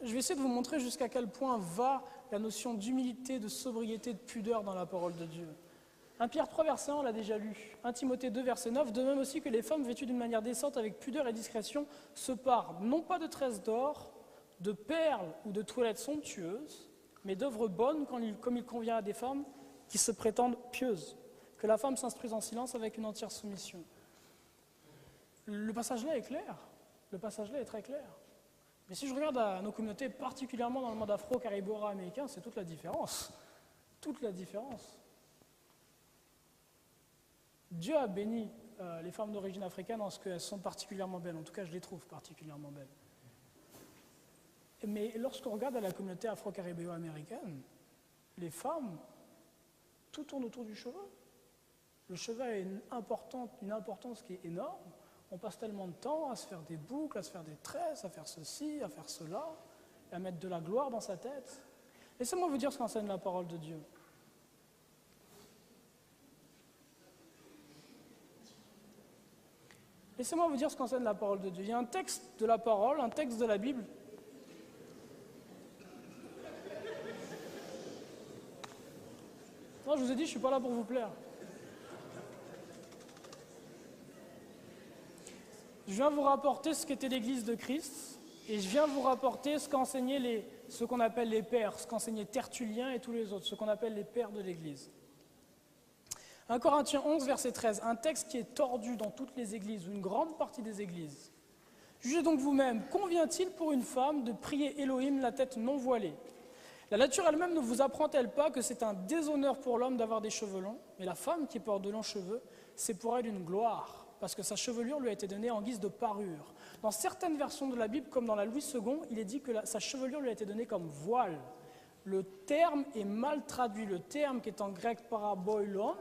Je vais essayer de vous montrer jusqu'à quel point va la notion d'humilité, de sobriété, de pudeur dans la parole de Dieu. 1 Pierre 3, verset 1, on l'a déjà lu. 1 Timothée 2, verset 9, de même aussi que les femmes vêtues d'une manière décente avec pudeur et discrétion se parent, non pas de tresses d'or, de perles ou de toilettes somptueuses, mais d'œuvres bonnes comme il convient à des femmes qui se prétendent pieuses. Que la femme s'instruise en silence avec une entière soumission. Le passage là est clair. Le passage là est très clair. Mais si je regarde à nos communautés, particulièrement dans le monde afro-caribéo-américain, c'est toute la différence. Toute la différence. Dieu a béni les femmes d'origine africaine en ce qu'elles sont particulièrement belles. En tout cas, je les trouve particulièrement belles. Mais lorsqu'on regarde à la communauté afro-caribéo-américaine, les femmes, tout tourne autour du cheveu. Le cheveu a une importance qui est énorme. On passe tellement de temps à se faire des boucles, à se faire des tresses, à faire ceci, à faire cela, à mettre de la gloire dans sa tête. Laissez-moi vous dire ce qu'enseigne la parole de Dieu. Laissez-moi vous dire ce qu'enseigne la parole de Dieu. Il y a un texte de la parole, un texte de la Bible. Non, je vous ai dit, je ne suis pas là pour vous plaire. Je viens vous rapporter ce qu'était l'Église de Christ, et je viens vous rapporter ce qu'enseignaient ce qu'on appelle les pères, ce qu'enseignaient Tertullien et tous les autres, ce qu'on appelle les pères de l'Église. 1 Corinthiens 11, verset 13, un texte qui est tordu dans toutes les églises, ou une grande partie des églises. Jugez donc vous-même, convient-il pour une femme de prier Elohim la tête non voilée? La nature elle-même ne vous apprend-elle pas que c'est un déshonneur pour l'homme d'avoir des cheveux longs, mais la femme qui porte de longs cheveux, c'est pour elle une gloire, parce que sa chevelure lui a été donnée en guise de parure. Dans certaines versions de la Bible, comme dans la Louis II, il est dit que sa chevelure lui a été donnée comme voile. Le terme est mal traduit. Le terme qui est en grec paraboilon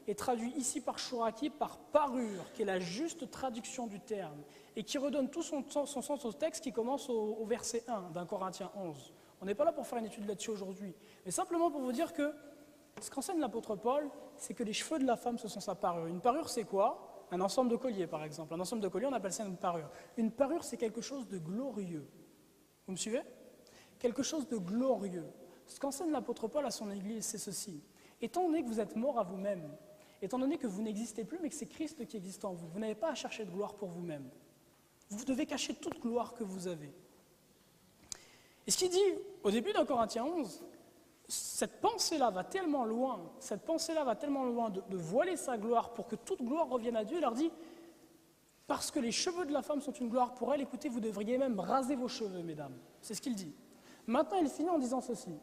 est traduit ici par Chouraki par parure, qui est la juste traduction du terme, et qui redonne tout son sens au texte qui commence au verset 1 d'un Corinthiens 11. On n'est pas là pour faire une étude là-dessus aujourd'hui, mais simplement pour vous dire que ce qu'enseigne l'apôtre Paul, c'est que les cheveux de la femme, ce sont sa parure. Une parure, c'est quoi? Un ensemble de colliers, par exemple. Un ensemble de colliers, on appelle ça une parure. Une parure, c'est quelque chose de glorieux. Vous me suivez? Quelque chose de glorieux. Ce qu'enseigne l'apôtre Paul à son Église, c'est ceci. Étant donné que vous êtes mort à vous-même, étant donné que vous n'existez plus, mais que c'est Christ qui existe en vous, vous n'avez pas à chercher de gloire pour vous-même. Vous devez cacher toute gloire que vous avez. Et ce qu'il dit au début d'un Corinthiens 11, cette pensée-là va tellement loin, de voiler sa gloire pour que toute gloire revienne à Dieu. Il leur dit, parce que les cheveux de la femme sont une gloire pour elle, écoutez, vous devriez même raser vos cheveux, mesdames. C'est ce qu'il dit. Maintenant, il finit en disant ceci.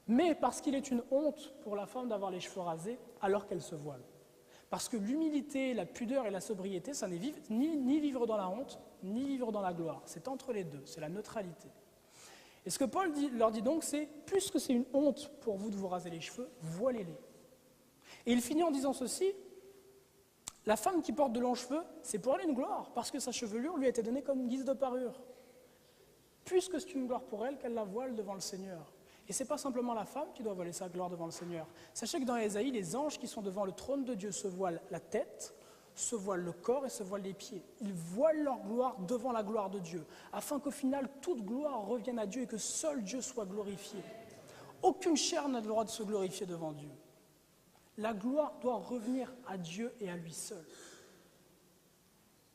Mais parce qu'il est une honte pour la femme d'avoir les cheveux rasés alors qu'elle se voile. Parce que l'humilité, la pudeur et la sobriété, ça n'est ni vivre dans la honte, ni vivre dans la gloire. C'est entre les deux, c'est la neutralité. Et ce que Paul leur dit donc, c'est, puisque c'est une honte pour vous de vous raser les cheveux, voilez-les. Et il finit en disant ceci, la femme qui porte de longs cheveux, c'est pour elle une gloire, parce que sa chevelure lui a été donnée comme une guise de parure. Puisque c'est une gloire pour elle, qu'elle la voile devant le Seigneur. Et ce n'est pas simplement la femme qui doit voiler sa gloire devant le Seigneur. Sachez que dans Ésaïe, les anges qui sont devant le trône de Dieu se voilent la tête, se voilent le corps et se voilent les pieds. Ils voilent leur gloire devant la gloire de Dieu, afin qu'au final, toute gloire revienne à Dieu et que seul Dieu soit glorifié. Aucune chair n'a le droit de se glorifier devant Dieu. La gloire doit revenir à Dieu et à lui seul.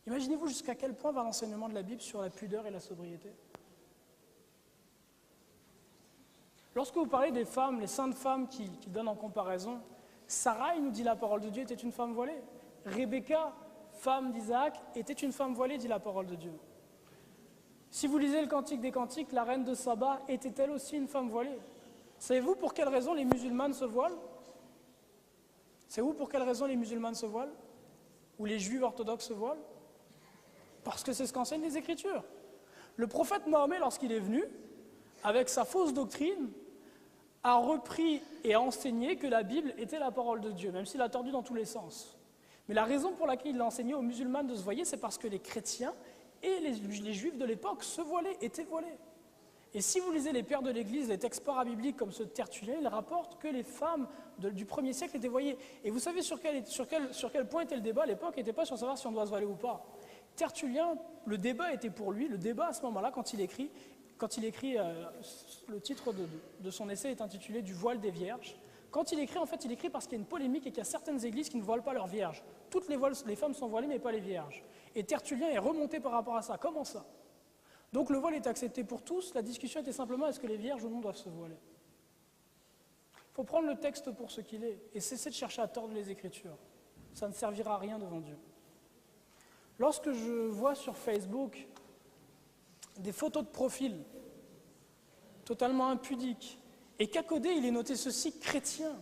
Imaginez-vous jusqu'à quel point va l'enseignement de la Bible sur la pudeur et la sobriété. Lorsque vous parlez des femmes, les saintes femmes qui donnent en comparaison, Sarah, il nous dit la parole de Dieu, était une femme voilée. Rebecca, femme d'Isaac, était une femme voilée, dit la parole de Dieu. Si vous lisez le Cantique des Cantiques, la reine de Saba était-elle aussi une femme voilée? Savez-vous pour quelle raison les musulmanes se voilent? Savez-vous pour quelle raison les musulmanes se voilent? Ou les juifs orthodoxes se voilent? Parce que c'est ce qu'enseignent les Écritures. Le prophète Mahomet, lorsqu'il est venu, avec sa fausse doctrine, a repris et a enseigné que la Bible était la parole de Dieu, même s'il a tordu dans tous les sens. Mais la raison pour laquelle il a enseigné aux musulmans de se voiler, c'est parce que les chrétiens et les juifs de l'époque se voilaient, étaient voilés. Et si vous lisez les pères de l'Église, les textes parabibliques comme ceux de Tertullien, ils rapportent que les femmes du 1er siècle étaient voilées. Et vous savez sur quel point était le débat à l'époque? Il n'était pas sur savoir si on doit se voiler ou pas. Tertullien, le débat était pour lui, le débat à ce moment-là, quand il écrit, le titre de son essai est intitulé « Du voile des vierges ». Quand il écrit, en fait, il écrit parce qu'il y a une polémique et qu'il y a certaines églises qui ne voilent pas leurs vierges. Toutes les femmes sont voilées, mais pas les vierges. Et Tertullien est remonté par rapport à ça. Comment ça? Donc le voile est accepté pour tous, la discussion était simplement est-ce que les vierges ou non doivent se voiler? Il faut prendre le texte pour ce qu'il est et cesser de chercher à tordre les Écritures. Ça ne servira à rien devant Dieu. Lorsque je vois sur Facebook des photos de profil totalement impudiques, et qu'à côté, il est noté ceci, chrétien.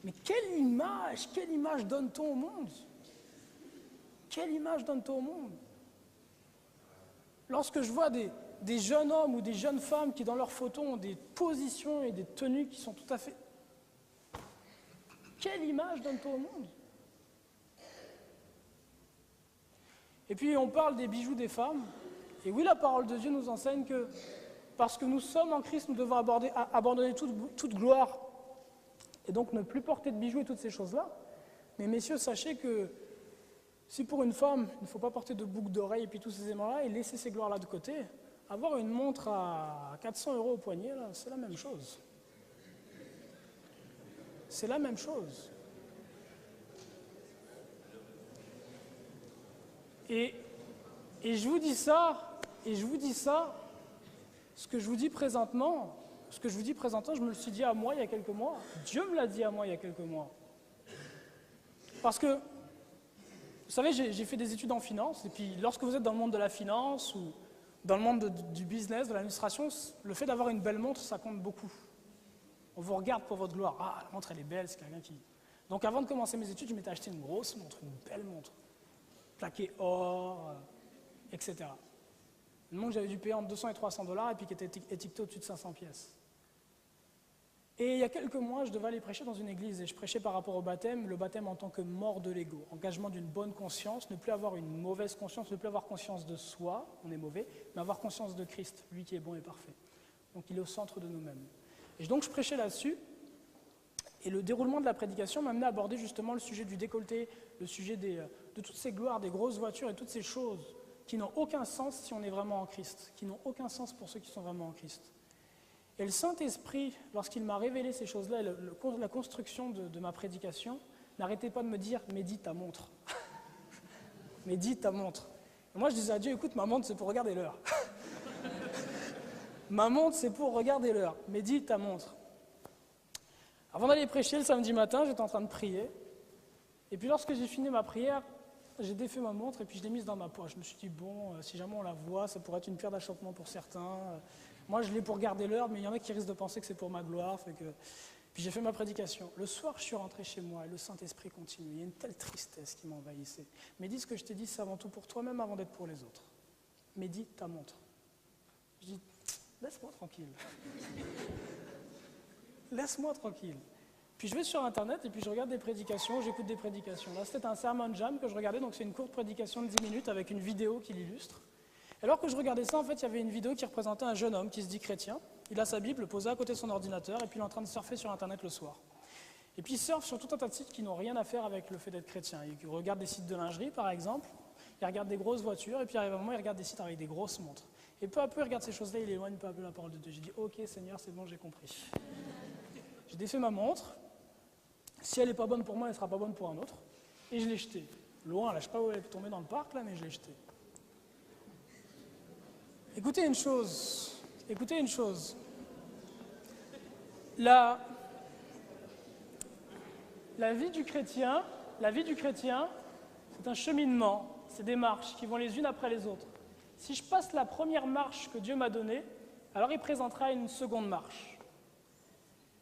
Mais quelle image donne-t-on au monde? Quelle image donne-t-on au monde? Lorsque je vois des jeunes hommes ou des jeunes femmes qui, dans leurs photos, ont des positions et des tenues qui sont tout à fait... Quelle image donne-t-on au monde? Et puis, on parle des bijoux des femmes. Et oui, la parole de Dieu nous enseigne que parce que nous sommes en Christ, nous devons abandonner toute gloire et donc ne plus porter de bijoux et toutes ces choses-là. Mais messieurs, sachez que si pour une femme, il ne faut pas porter de boucles d'oreilles et puis tous ces éléments-là et laisser ces gloires-là de côté, avoir une montre à 400 € au poignet, là, c'est la même chose. C'est la même chose. Et je vous dis ça, ce que je vous dis présentement, je me le suis dit à moi il y a quelques mois. Dieu me l'a dit à moi il y a quelques mois. Parce que, vous savez, j'ai fait des études en finance, et puis lorsque vous êtes dans le monde de la finance ou dans le monde du business, de l'administration, le fait d'avoir une belle montre, ça compte beaucoup. On vous regarde pour votre gloire. Ah, la montre, elle est belle, c'est quelqu'un qui... Donc avant de commencer mes études, je m'étais acheté une grosse montre, une belle montre, plaquée or, etc. Une montre que j'avais dû payer entre 200 et 300 $, et puis qui était étiquetée au-dessus de 500 pièces. Et il y a quelques mois, je devais aller prêcher dans une église, et je prêchais par rapport au baptême, le baptême en tant que mort de l'ego, engagement d'une bonne conscience, ne plus avoir une mauvaise conscience, ne plus avoir conscience de soi, on est mauvais, mais avoir conscience de Christ, lui qui est bon et parfait. Donc il est au centre de nous-mêmes. Et donc je prêchais là-dessus, et le déroulement de la prédication m'a amené à aborder justement le sujet du décolleté, le sujet de toutes ces gloires, des grosses voitures et toutes ces choses qui n'ont aucun sens si on est vraiment en Christ, qui n'ont aucun sens pour ceux qui sont vraiment en Christ. Et le Saint-Esprit, lorsqu'il m'a révélé ces choses-là, la construction de ma prédication, n'arrêtait pas de me dire « médite ta montre ». Médite ta montre. Et moi je disais à Dieu « écoute, ma montre c'est pour regarder l'heure ». Ma montre c'est pour regarder l'heure, médite ta montre. Avant d'aller prêcher le samedi matin, j'étais en train de prier. Et puis lorsque j'ai fini ma prière, j'ai défait ma montre et puis je l'ai mise dans ma poche. Je me suis dit, bon, si jamais on la voit, ça pourrait être une pierre d'achoppement pour certains. Moi, je l'ai pour garder l'heure, mais il y en a qui risquent de penser que c'est pour ma gloire. Puis j'ai fait ma prédication. Le soir, je suis rentré chez moi et le Saint-Esprit continue. Il y a une telle tristesse qui m'envahissait. Mais dis ce que je t'ai dit, c'est avant tout pour toi-même avant d'être pour les autres. Médite ta montre. Je dis, laisse-moi tranquille. Laisse-moi tranquille. Puis je vais sur Internet et puis je regarde des prédications, j'écoute des prédications. Là, c'était un sermon jam que je regardais, donc c'est une courte prédication de 10 minutes avec une vidéo qui l'illustre. Alors que je regardais ça, en fait, il y avait une vidéo qui représentait un jeune homme qui se dit chrétien. Il a sa Bible posée à côté de son ordinateur et puis il est en train de surfer sur Internet le soir. Et puis il surfe sur tout un tas de sites qui n'ont rien à faire avec le fait d'être chrétien. Il regarde des sites de lingerie, par exemple, il regarde des grosses voitures et puis arrive un moment, il regarde des sites avec des grosses montres. Et peu à peu, il regarde ces choses-là, il éloigne peu à peu la parole de Dieu. J'ai dit, ok Seigneur, c'est bon, j'ai compris. J'ai défait ma montre. Si elle n'est pas bonne pour moi, elle ne sera pas bonne pour un autre. Et je l'ai jetée. Loin, là, je ne sais pas où elle est tombée dans le parc, là, mais je l'ai jetée. Écoutez une chose. La vie du chrétien, c'est un cheminement, c'est des marches qui vont les unes après les autres. Si je passe la première marche que Dieu m'a donnée, alors il présentera une seconde marche.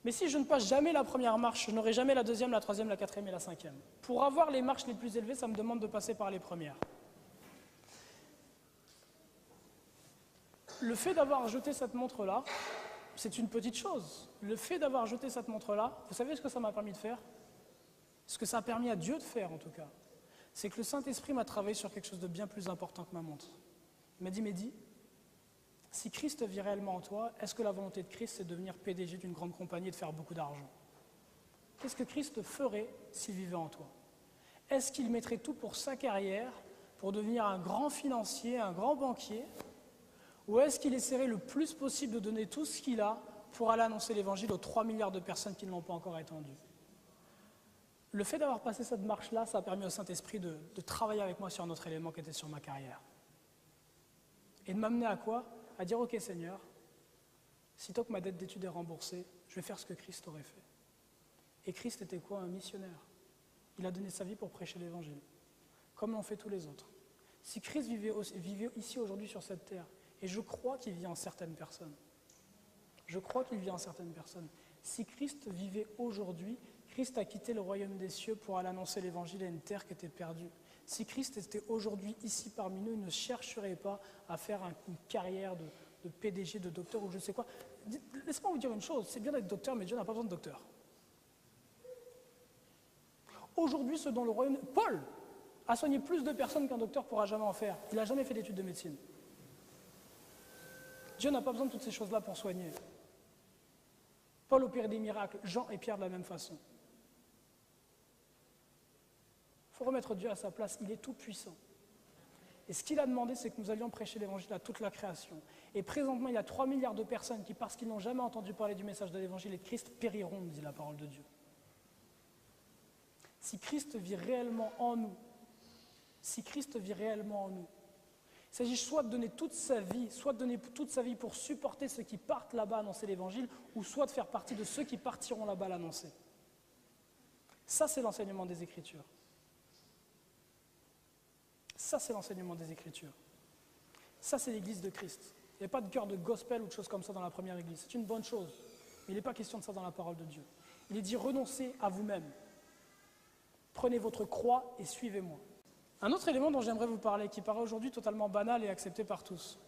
Mais si je ne passe jamais la première marche, je n'aurai jamais la deuxième, la troisième, la quatrième et la cinquième. Pour avoir les marches les plus élevées, ça me demande de passer par les premières. Le fait d'avoir jeté cette montre-là, c'est une petite chose. Le fait d'avoir jeté cette montre-là, vous savez ce que ça m'a permis de faire? Ce que ça a permis à Dieu de faire, en tout cas. C'est que le Saint-Esprit m'a travaillé sur quelque chose de bien plus important que ma montre. Il m'a dit, Mehdi, si Christ vit réellement en toi, est-ce que la volonté de Christ, c'est de devenir PDG d'une grande compagnie et de faire beaucoup d'argent? Qu'est-ce que Christ ferait s'il vivait en toi? Est-ce qu'il mettrait tout pour sa carrière, pour devenir un grand financier, un grand banquier? Ou est-ce qu'il essaierait le plus possible de donner tout ce qu'il a pour aller annoncer l'évangile aux 3 milliards de personnes qui ne l'ont pas encore entendu? Le fait d'avoir passé cette marche-là, ça a permis au Saint-Esprit de travailler avec moi sur un autre élément qui était sur ma carrière. Et de m'amener à quoi? À dire, ok Seigneur, sitôt que ma dette d'études est remboursée, je vais faire ce que Christ aurait fait. Et Christ était quoi? Un missionnaire. Il a donné sa vie pour prêcher l'évangile, comme l'ont fait tous les autres. Si Christ vivait ici aujourd'hui sur cette terre, et je crois qu'il vit en certaines personnes, si Christ vivait aujourd'hui, Christ a quitté le royaume des cieux pour aller annoncer l'évangile à une terre qui était perdue. Si Christ était aujourd'hui ici parmi nous, il ne chercherait pas à faire une carrière de PDG, de docteur ou je ne sais quoi. Laissez-moi vous dire une chose, c'est bien d'être docteur, mais Dieu n'a pas besoin de docteur. Aujourd'hui, ce dont le royaume... Paul a soigné plus de personnes qu'un docteur ne pourra jamais en faire. Il n'a jamais fait d'études de médecine. Dieu n'a pas besoin de toutes ces choses-là pour soigner. Paul opère des miracles, Jean et Pierre de la même façon. Il faut remettre Dieu à sa place, il est tout puissant. Et ce qu'il a demandé, c'est que nous allions prêcher l'évangile à toute la création. Et présentement, il y a 3 milliards de personnes qui, parce qu'ils n'ont jamais entendu parler du message de l'évangile et de Christ, périront, dit la parole de Dieu. Si Christ vit réellement en nous, il s'agit soit de donner toute sa vie, pour supporter ceux qui partent là-bas annoncer l'évangile, ou soit de faire partie de ceux qui partiront là-bas l'annoncer. Ça, c'est l'enseignement des Écritures. Ça, c'est l'Église de Christ. Il n'y a pas de cœur de gospel ou de choses comme ça dans la première Église. C'est une bonne chose, mais il n'est pas question de ça dans la parole de Dieu. Il est dit, renoncez à vous-même. Prenez votre croix et suivez-moi. Un autre élément dont j'aimerais vous parler, qui paraît aujourd'hui totalement banal et accepté par tous,